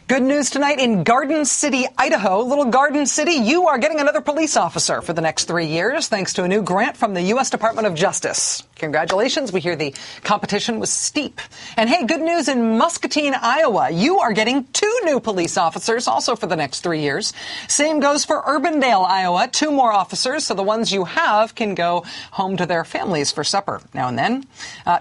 Good news tonight in Garden City, Idaho. Little Garden City, you are getting another police officer for the next 3 years thanks to a new grant from the U.S. Department of Justice. Congratulations. We hear the competition was steep. And hey, good news in Muscatine, Iowa. You are getting 2 new police officers also for the next 3 years. Same goes for Urbandale, Iowa. 2 more officers, so the ones you have can go home to their families for supper now and then.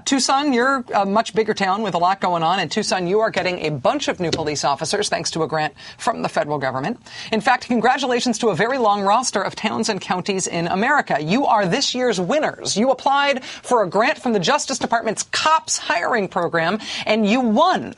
Tucson, you're a much bigger town with a lot going on. In Tucson, you are getting a bunch of new police officers thanks to a grant from the federal government. In fact, congratulations to a very long roster of towns and counties in America. You are this year's winners. You applied for a grant from the Justice Department's COPS hiring program, and you won.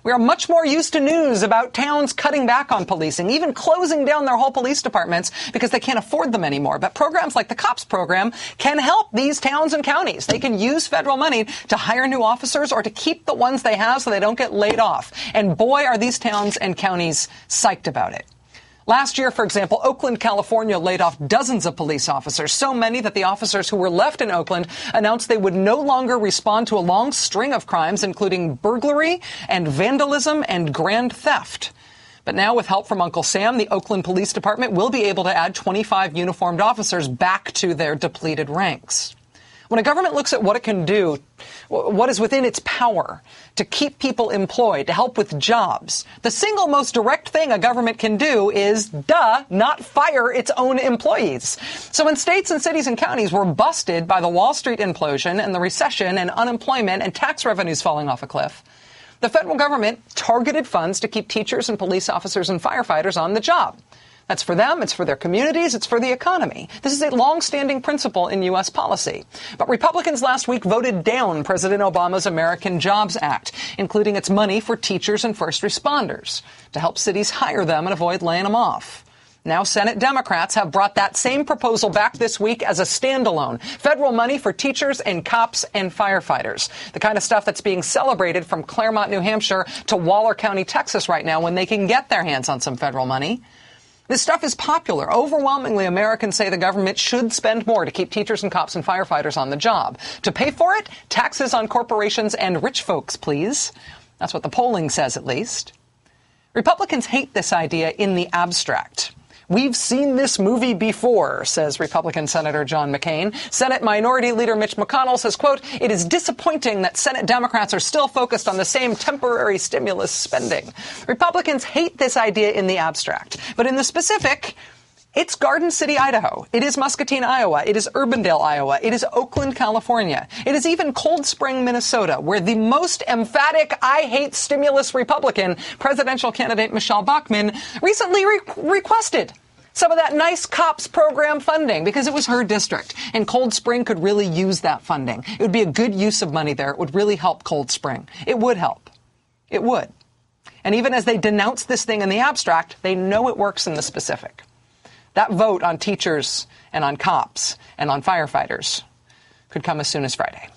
We are much more used to news about towns cutting back on policing, even closing down their whole police departments because they can't afford them anymore. But programs like the COPS program can help these towns and counties. They can use federal money to hire new officers or to keep the ones they have so they don't get laid off. And boy, are these towns and counties psyched about it. Last year, for example, Oakland, California laid off dozens of police officers, so many that the officers who were left in Oakland announced they would no longer respond to a long string of crimes, including burglary and vandalism and grand theft. But now, with help from Uncle Sam, the Oakland Police Department will be able to add 25 uniformed officers back to their depleted ranks. When a government looks at what it can do, what is within its power to keep people employed, to help with jobs, the single most direct thing a government can do is, not fire its own employees. So when states and cities and counties were busted by the Wall Street implosion and the recession and unemployment and tax revenues falling off a cliff, the federal government targeted funds to keep teachers and police officers and firefighters on the job. That's for them, it's for their communities, it's for the economy. This is a long-standing principle in U.S. policy. But Republicans last week voted down President Obama's American Jobs Act, including its money for teachers and first responders, to help cities hire them and avoid laying them off. Now Senate Democrats have brought that same proposal back this week as a standalone. Federal money for teachers and cops and firefighters. The kind of stuff that's being celebrated from Claremont, New Hampshire to Waller County, Texas right now when they can get their hands on some federal money. This stuff is popular. Overwhelmingly, Americans say the government should spend more to keep teachers and cops and firefighters on the job. To pay for it, taxes on corporations and rich folks, please. That's what the polling says, at least. Republicans hate this idea in the abstract. We've seen this movie before, says Republican Senator John McCain. Senate Minority Leader Mitch McConnell says, quote, "It is disappointing that Senate Democrats are still focused on the same temporary stimulus spending." Republicans hate this idea in the abstract. But in the specific, it's Garden City, Idaho. It is Muscatine, Iowa. It is Urbandale, Iowa. It is Oakland, California. It is even Cold Spring, Minnesota, where the most emphatic I hate stimulus Republican, presidential candidate Michelle Bachmann, recently requested some of that nice COPS program funding because it was her district. And Cold Spring could really use that funding. It would be a good use of money there. It would really help Cold Spring. It would help. It would. And even as they denounce this thing in the abstract, they know it works in the specific. That vote on teachers and on cops and on firefighters could come as soon as Friday.